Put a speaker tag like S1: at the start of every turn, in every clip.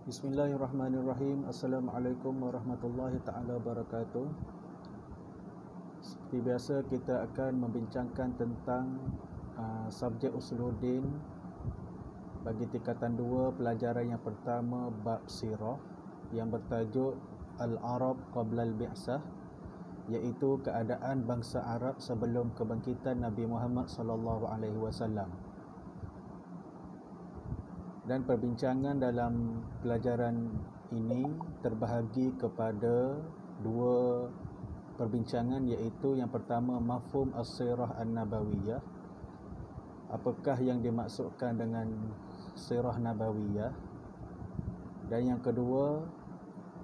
S1: Bismillahirrahmanirrahim. Assalamualaikum warahmatullahi ta'ala wabarakatuh. Seperti biasa, kita akan membincangkan tentang subjek usuluddin bagi tingkatan 2, pelajaran yang pertama, bab sirah, yang bertajuk Al-Arab Qabla Al-Bi'sah, iaitu keadaan bangsa Arab sebelum kebangkitan Nabi Muhammad SAW. Dan perbincangan dalam pelajaran ini terbahagi kepada dua perbincangan, iaitu yang pertama, mafhum as-sirah an-nabawiyah. Apakah yang dimaksudkan dengan sirah nabawiyah? Dan yang kedua,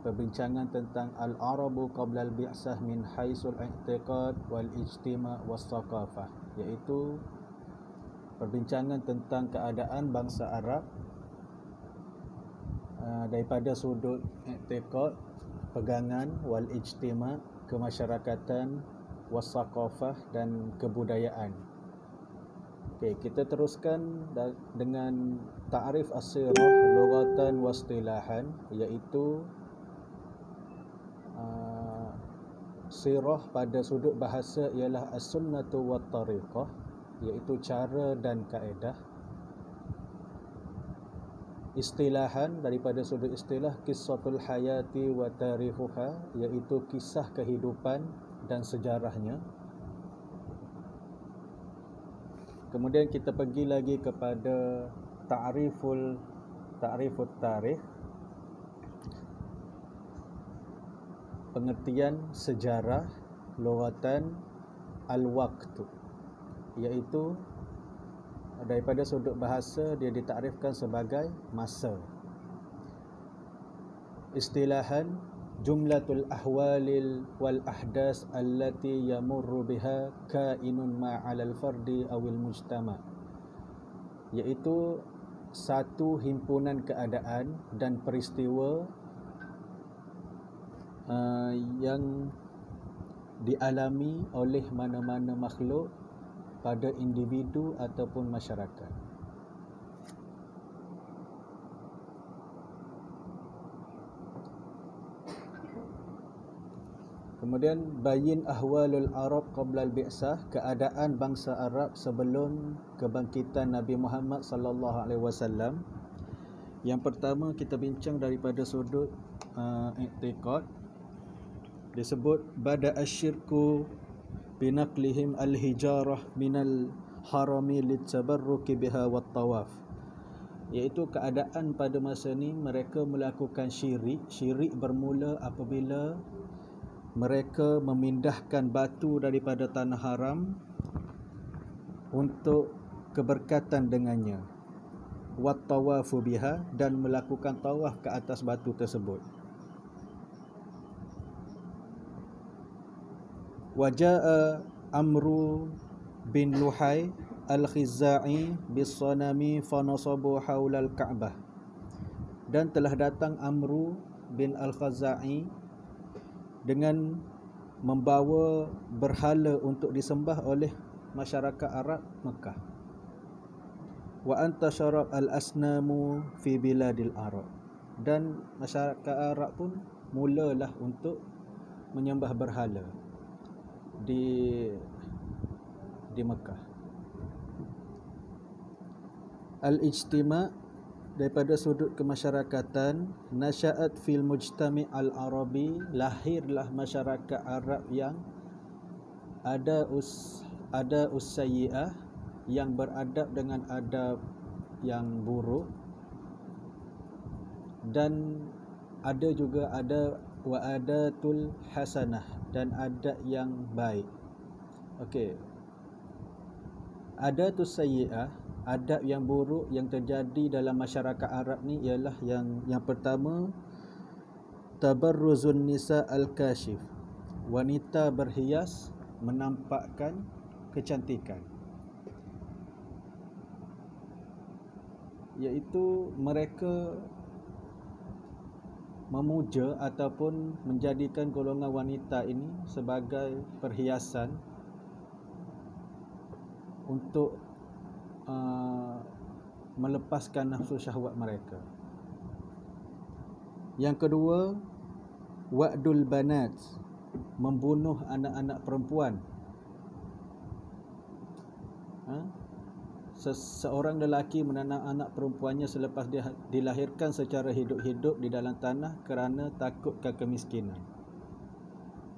S1: perbincangan tentang al-arabu qabla al-bi'sah min haisul i'tiqad wal ijtima' was thaqafah, iaitu perbincangan tentang keadaan bangsa Arab daripada sudut i'tiqad, pegangan, wal ijtima', kemasyarakatan, was thaqafah, dan kebudayaan. Okey, kita teruskan dengan ta'rif as-sirah lughatan wa istilahan, iaitu sirah pada sudut bahasa ialah as-sunnatu wat tariqah, iaitu cara dan kaedah. Istilahan, daripada sudut istilah, qissatul hayati wa tarikhuha, iaitu kisah kehidupan dan sejarahnya. Kemudian kita pergi lagi kepada ta'rifut tarikh, pengertian sejarah, lughatan al-waqtu, iaitu daripada sudut bahasa dia ditakrifkan sebagai masa. Istilahan, jumlatul ahwalil wal ahdas allati yamurru biha kainun ma'alal fardi awil mujtama', iaitu satu himpunan keadaan dan peristiwa yang dialami oleh mana-mana makhluk pada individu ataupun masyarakat. Kemudian bayin ahwalul Arab qabla al-bi'sah, keadaan bangsa Arab sebelum kebangkitan Nabi Muhammad sallallahu alaihi wasallam. Yang pertama, kita bincang daripada sudut i'tiqad. Disebut bada asyirku binaqlihim al-hijarah minal harami litabarruki biha wat tawaf, iaitu keadaan pada masa ni mereka melakukan syirik. Syirik bermula apabila mereka memindahkan batu daripada tanah haram untuk keberkatan dengannya, wat tawafu biha, dan melakukan tawaf ke atas batu tersebut. Waja'a Amru bin Luhai al-Khizai bis-sanami fanasabu haulal Ka'bah, dan telah datang Amru bin al-Khizai dengan membawa berhala untuk disembah oleh masyarakat Arab Mekah. Wa antasharat al-asnamu fi biladil Arab, dan masyarakat Arab pun mulalah untuk menyembah berhala di Mekah. Al-ijtima', daripada sudut kemasyarakatan, nasya'at fil mujtami' al-arabi, lahirlah masyarakat Arab yang ada sayyi'ah, yang beradab dengan adab yang buruk, dan ada juga wa adatul hasanah, dan adat yang baik. Okey, adatus sayyi'ah, adab yang buruk yang terjadi dalam masyarakat Arab ni ialah yang pertama, tabarruzun nisa al-kashif, wanita berhias menampakkan kecantikan, iaitu mereka memuja ataupun menjadikan golongan wanita ini sebagai perhiasan untuk melepaskan nafsu syahwat mereka. Yang kedua, wa'dul banat, membunuh anak-anak perempuan. Seseorang lelaki menanam anak perempuannya selepas dia dilahirkan secara hidup-hidup di dalam tanah kerana takutkan kemiskinan.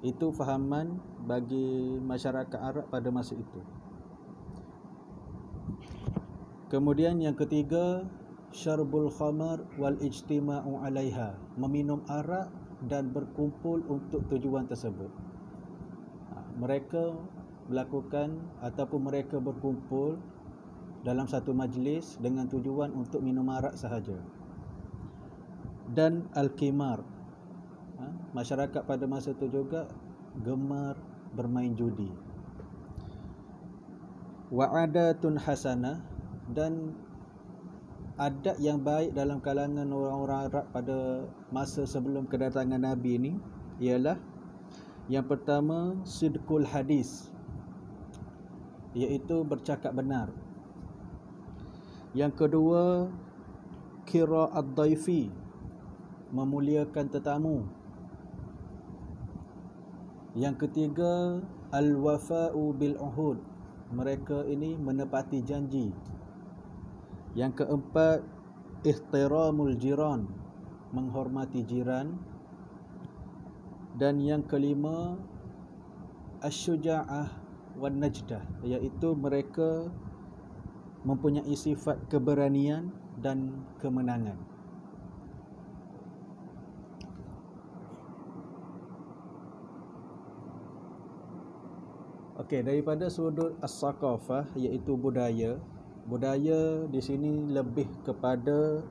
S1: Itu fahaman bagi masyarakat Arab pada masa itu. Kemudian yang ketiga, syarbul khamar wal ijtima'u 'alaiha, meminum arak dan berkumpul untuk tujuan tersebut. Mereka melakukan ataupun mereka berkumpul dalam satu majlis dengan tujuan untuk minum arak sahaja. Dan al-qimar, masyarakat pada masa itu juga gemar bermain judi. Wa'adatun hasanah, dan adat yang baik dalam kalangan orang-orang Arab pada masa sebelum kedatangan Nabi ini ialah yang pertama, sidqul hadis, iaitu bercakap benar. Yang kedua, qira'at dhaifi, memuliakan tetamu. Yang ketiga, al-wafa'u bil uhud, mereka ini menepati janji. Yang keempat, ihtiramul jiran, menghormati jiran. Dan yang kelima, asyuja'ah wan najdah, iaitu mereka mempunyai sifat keberanian dan kemenangan. Okey, daripada sudut as-saqafah, iaitu budaya. Budaya di sini lebih kepada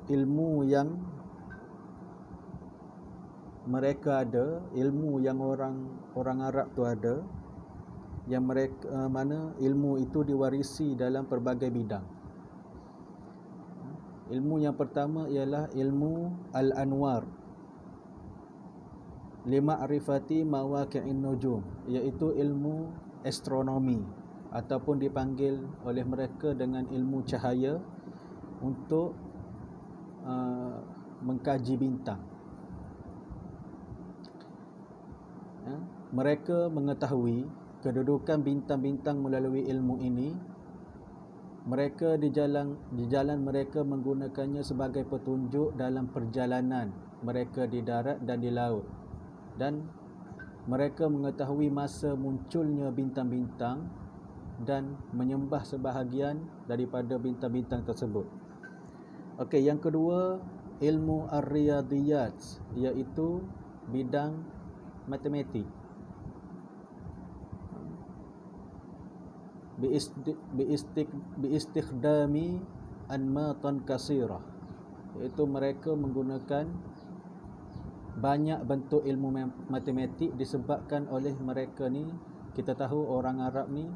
S1: ilmu yang mereka ada, ilmu yang orang Arab tu ada, yang mereka mana ilmu itu diwarisi dalam pelbagai bidang. Ilmu yang pertama ialah ilmu al-anwar, lima'rifati mawaqi'in nujum, iaitu ilmu astronomi ataupun dipanggil oleh mereka dengan ilmu cahaya untuk mengkaji bintang. Mereka mengetahui kedudukan bintang-bintang melalui ilmu ini. Mereka di jalan mereka menggunakannya sebagai petunjuk dalam perjalanan mereka di darat dan di laut. Dan mereka mengetahui masa munculnya bintang-bintang dan menyembah sebahagian daripada bintang-bintang tersebut. Okey, yang kedua, ilmu ar-riyadiyat, iaitu bidang matematik. Biistikhdami anmatan kasirah, iaitu mereka menggunakan banyak bentuk ilmu matematik disebabkan oleh mereka ni. Kita tahu orang Arab ni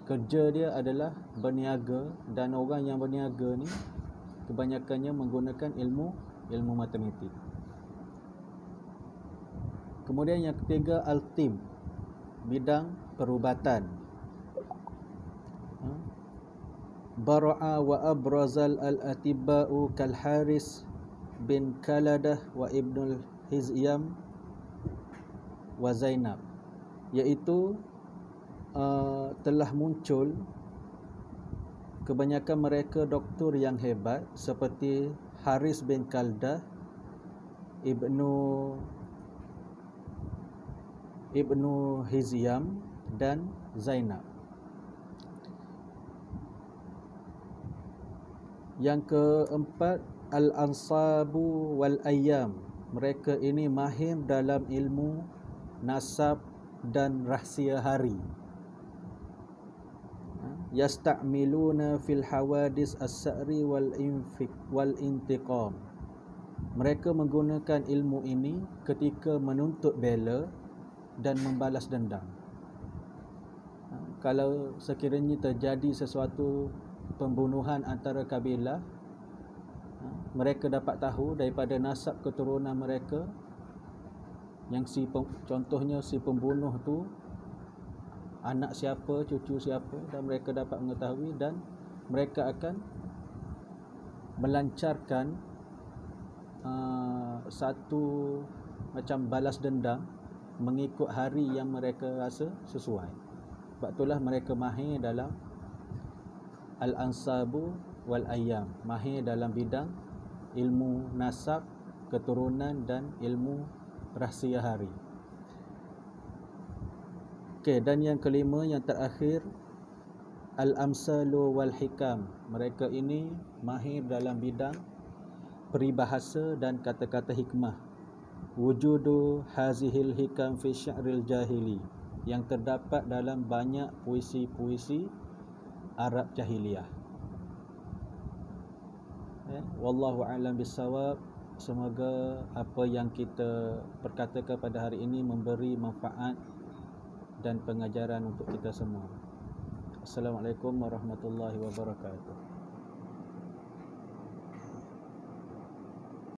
S1: kerja dia adalah berniaga, dan orang yang berniaga ni kebanyakannya menggunakan ilmu matematik. Kemudian yang ketiga, al-tib, bidang perubatan. Bara'a wa abrazal al-atiba'u kal Haris bin Kaladah wa Ibnul Hizyam wa Zainab, iaitu telah muncul kebanyakan mereka doktor yang hebat seperti Haris bin Kaldah, Ibnu Hizyam dan Zainab. Yang keempat, al-ansabu wal ayyam, mereka ini mahir dalam ilmu nasab dan rahsia hari. Yasta'miluna fil hawadis as-sa'ri wal intiqam, mereka menggunakan ilmu ini ketika menuntut bela dan membalas dendam. Kalau sekiranya terjadi sesuatu pembunuhan antara kabilah, mereka dapat tahu daripada nasab keturunan mereka yang contohnya si pembunuh tu anak siapa, cucu siapa, dan mereka dapat mengetahui, dan mereka akan melancarkan satu macam balas dendam mengikut hari yang mereka rasa sesuai. Sebab itulah mereka mahir dalam al-ansabu wal ayyam, mahir dalam bidang ilmu nasab, keturunan dan ilmu rahsia hari. Okey, dan yang kelima, yang terakhir, al-amsalu wal hikam. Mereka ini mahir dalam bidang peribahasa dan kata-kata hikmah. Wujudu hazihil hikam fi syi'ril jahili, yang terdapat dalam banyak puisi-puisi Arab jahiliyah. Wallahu a'lam bissawab. Semoga apa yang kita perkatakan pada hari ini memberi manfaat dan pengajaran untuk kita semua. Assalamualaikum warahmatullahi wabarakatuh.